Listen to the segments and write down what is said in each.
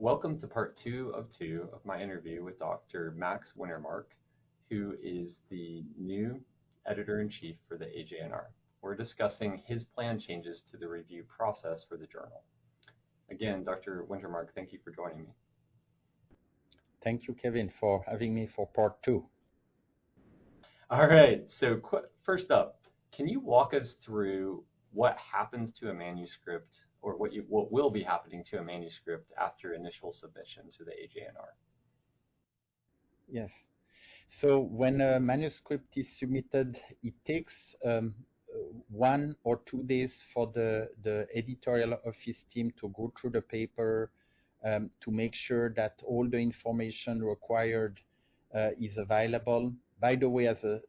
Welcome to part two of my interview with Dr. Max Wintermark, who is the new editor-in-chief for the AJNR. We're discussing his planned changes to the review process for the journal. Again, Dr. Wintermark, thank you for joining me. Thank you, Kevin, for having me for part two. All right, so first up, can you walk us through what happens to a manuscript, or what will be happening to a manuscript after initial submission to the AJNR? Yes. So when a manuscript is submitted, it takes 1 or 2 days for the editorial office team to go through the paper, to make sure that all the information required is available. By the way, as a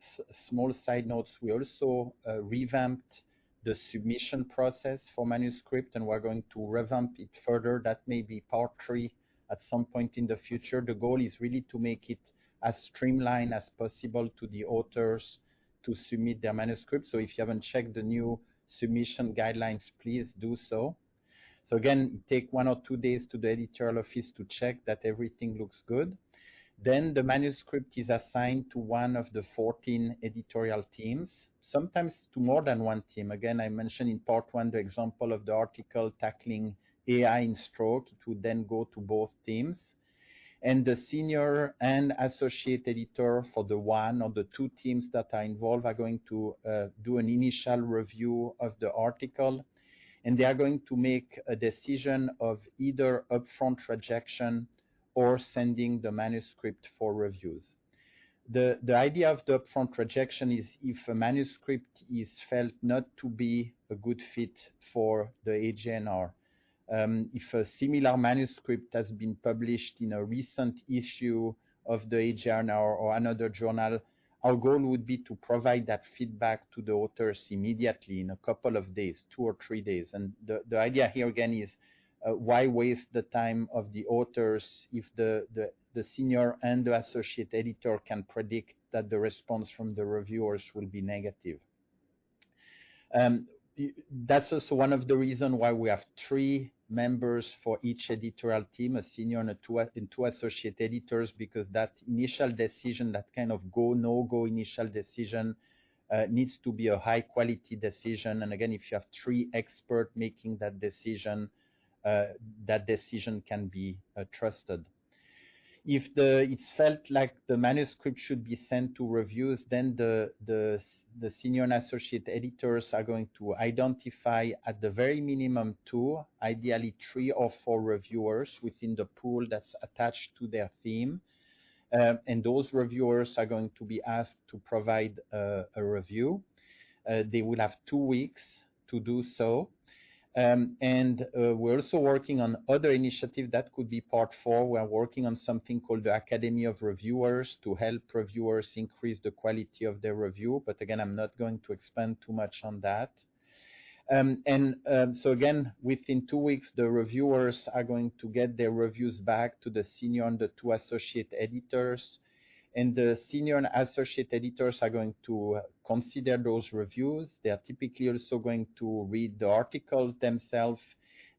small side note, we also revamped the submission process for manuscript, and we're going to revamp it further. That may be part 3 at some point in the future. The goal is really to make it as streamlined as possible to the authors to submit their manuscript. So if you haven't checked the new submission guidelines, please do so. So again, it takes 1 or 2 days to the editorial office to check that everything looks good. Then the manuscript is assigned to one of the 14 editorial teams, sometimes to more than one team. Again, I mentioned in part 1 the example of the article tackling AI in stroke. It would then go to both teams. And the senior and associate editor for the 1 or the 2 teams that are involved are going to do an initial review of the article, and they are going to make a decision of either upfront rejection or sending the manuscript for reviews. The idea of the upfront rejection is if a manuscript is felt not to be a good fit for the AJNR. If a similar manuscript has been published in a recent issue of the AJNR or another journal, our goal would be to provide that feedback to the authors immediately in a couple of days, 2 or 3 days. And the idea here again is why waste the time of the authors if the senior and the associate editor can predict that the response from the reviewers will be negative. That's also one of the reasons why we have 3 members for each editorial team, a senior and 2 associate editors, because that initial decision, that kind of go, no-go initial decision, needs to be a high-quality decision. And again, if you have 3 experts making that decision can be trusted. If it's felt like the manuscript should be sent to reviews, then the senior and associate editors are going to identify at the very minimum 2, ideally 3 or 4 reviewers within the pool that's attached to their theme. And those reviewers are going to be asked to provide a review. They will have 2 weeks to do so. And we're also working on other initiatives. That could be part 4. We're working on something called the Academy of Reviewers to help reviewers increase the quality of their review. But again, I'm not going to expand too much on that. So again, within 2 weeks, the reviewers are going to get their reviews back to the senior and the 2 associate editors. And the senior and associate editors are going to consider those reviews. They are typically also going to read the article themselves,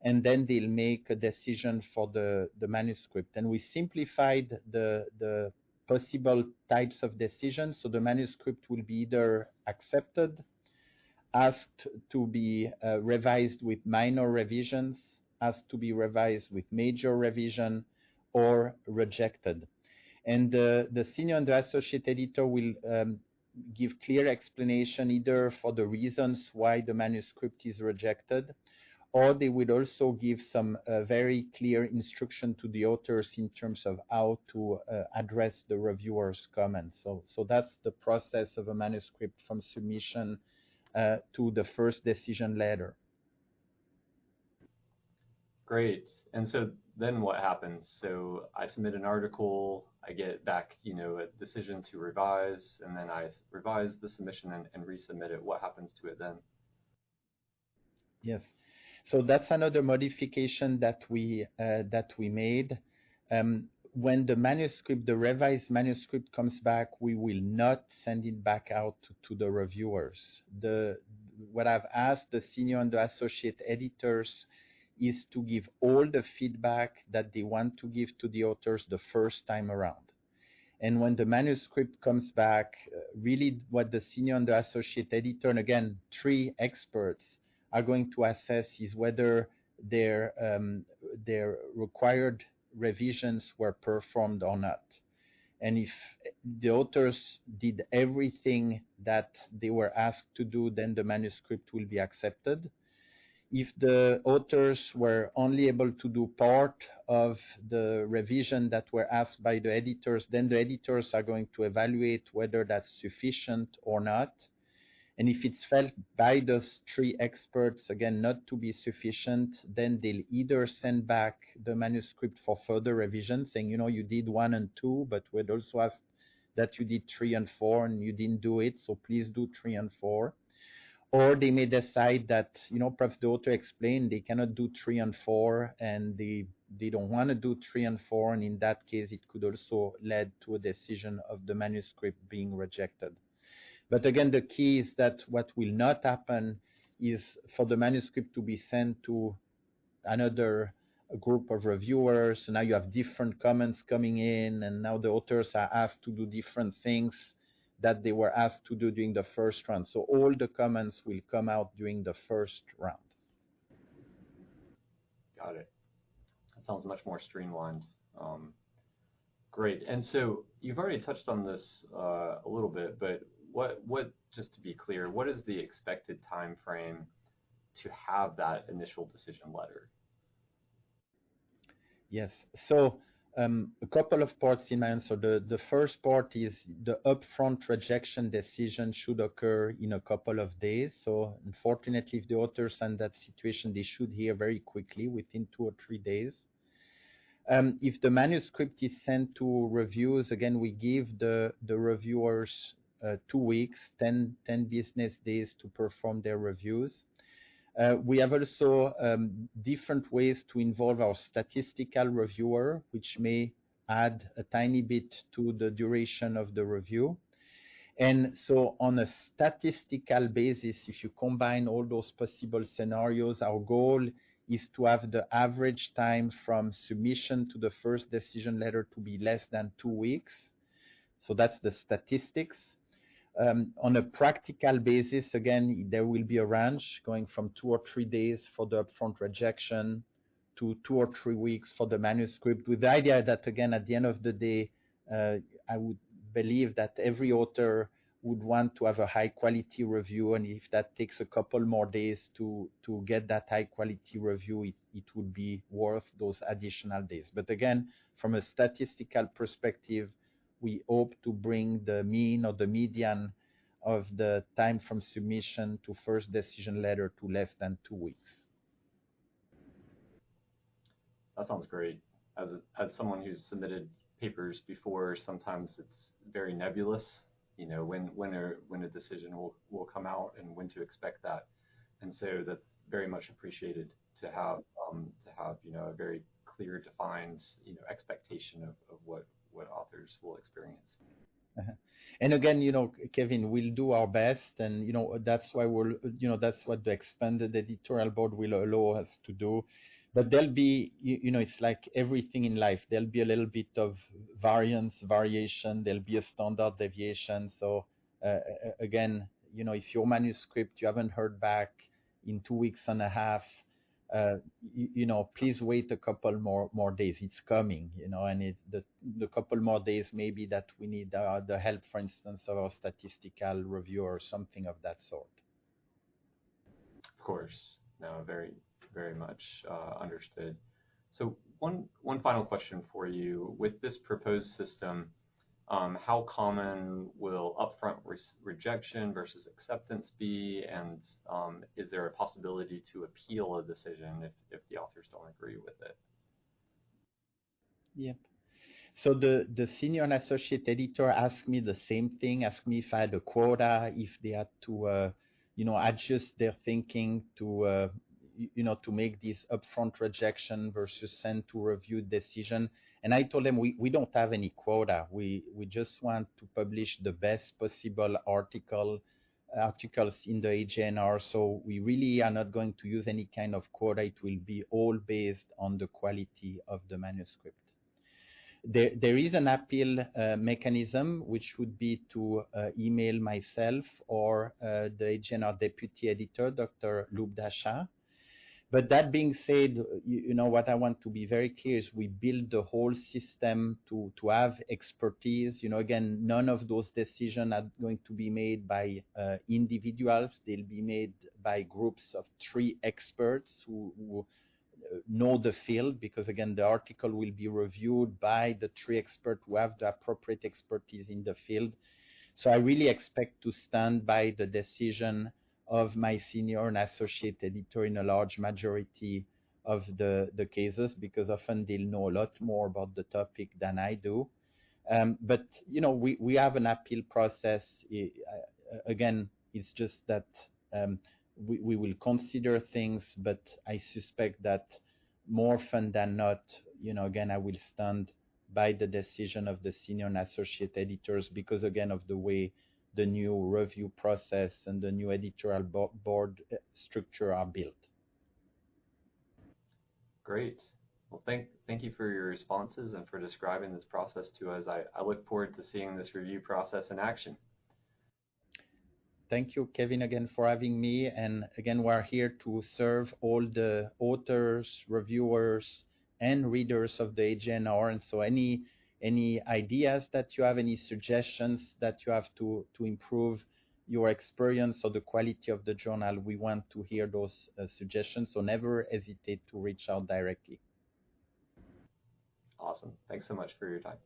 and then they'll make a decision for the manuscript. And we simplified the possible types of decisions. So the manuscript will be either accepted, asked to be revised with minor revisions, asked to be revised with major revision, or rejected. And the senior and the associate editor will give clear explanation either for the reasons why the manuscript is rejected, or they would also give some very clear instruction to the authors in terms of how to address the reviewer's comments. So that's the process of a manuscript from submission to the first decision letter. Great. And so then what happens? So I submit an article, I get back, a decision to revise, and then I revise the submission and resubmit it. What happens to it then? Yes. So that's another modification that we made. When the manuscript, the revised manuscript comes back, we will not send it back out to the reviewers. What I've asked the senior and the associate editors is to give all the feedback that they want to give to the authors the first time around. And when the manuscript comes back, really what the senior and the associate editor, and again, 3 experts, are going to assess is whether their required revisions were performed or not. And if the authors did everything that they were asked to do, then the manuscript will be accepted. If the authors were only able to do part of the revision that were asked by the editors, then the editors are going to evaluate whether that's sufficient or not. And if it's felt by those 3 experts, again, not to be sufficient, then they'll either send back the manuscript for further revision, saying, you did 1 and 2, but we'd also ask that you did 3 and 4, and you didn't do it, so please do 3 and 4. Or they may decide that, perhaps the author explained they cannot do 3 and 4, and they don't want to do 3 and 4, and in that case, it could also lead to a decision of the manuscript being rejected. But again, the key is that what will not happen is for the manuscript to be sent to another group of reviewers. So now you have different comments coming in, and now the authors are asked to do different things that they were asked to do during the first round. So all the comments will come out during the first round. Got it. That sounds much more streamlined. Great. And so you've already touched on this a little bit, but what just to be clear, what is the expected time frame to have that initial decision letter? Yes. So a couple of parts in my answer. The first part is the upfront rejection decision should occur in a couple of days. So unfortunately, if the authors are in that situation, they should hear very quickly within 2 or 3 days. If the manuscript is sent to reviews, again, we give the reviewers 2 weeks, 10 business days to perform their reviews. We have also different ways to involve our statistical reviewer, which may add a tiny bit to the duration of the review. And so on a statistical basis, if you combine all those possible scenarios, our goal is to have the average time from submission to the first decision letter to be less than 2 weeks. So that's the statistics. On a practical basis, again, there will be a range going from 2 or 3 days for the upfront rejection to 2 or 3 weeks for the manuscript, with the idea that, again, at the end of the day, I would believe that every author would want to have a high quality review, and if that takes a couple more days to get that high quality review, it would be worth those additional days. But again, from a statistical perspective, we hope to bring the mean or the median of the time from submission to first decision letter to less than 2 weeks. That sounds great. As someone who's submitted papers before, sometimes it's very nebulous, when a decision will come out and when to expect that. And so that's very much appreciated to have a very clear, defined expectation of what authors will experience. And again, Kevin, we'll do our best, and that's why that's what the expanded editorial board will allow us to do. But there'll be, it's like everything in life. There'll be a little bit of variation. There'll be a standard deviation. So again, if your manuscript you haven't heard back in 2 weeks and a half, please wait a couple more days. It's coming, and the couple more days maybe that we need the help, for instance, of our statistical review or something of that sort. Of course, no, very, very much understood. So one final question for you. With this proposed system, how common will upfront rejection versus acceptance be, and is there a possibility to appeal a decision if the authors don't agree with it? Yep. So the senior and associate editor asked me the same thing, asked me if I had a quota, if they had to, adjust their thinking to, to make this upfront rejection versus send to review decision. And I told them we don't have any quota. We just want to publish the best possible article articles in the AJNR, so we really are not going to use any kind of quota. It will be all based on the quality of the manuscript. There is an appeal mechanism, which would be to email myself or the AJNR deputy editor, Dr. Lubdasha. But that being said, you know, what I want to be very clear is we build the whole system to have expertise. You know, again, none of those decisions are going to be made by individuals. They'll be made by groups of 3 experts who know the field, because again, the article will be reviewed by the 3 experts who have the appropriate expertise in the field. So I really expect to stand by the decision of my senior and associate editor in a large majority of the cases, because often they'll know a lot more about the topic than I do. But you know, we have an appeal process. Again, it's just that we will consider things, but I suspect that more often than not, you know, again, I will stand by the decision of the senior and associate editors, because again of the way the new review process and the new editorial board structure are built. Great. Well, thank you for your responses and for describing this process to us. I look forward to seeing this review process in action. Thank you, Kevin, again for having me. And again, we're here to serve all the authors, reviewers, and readers of the AJNR. And so any ideas that you have, any suggestions that you have to improve your experience or the quality of the journal, we want to hear those suggestions. So never hesitate to reach out directly. Awesome. Thanks so much for your time.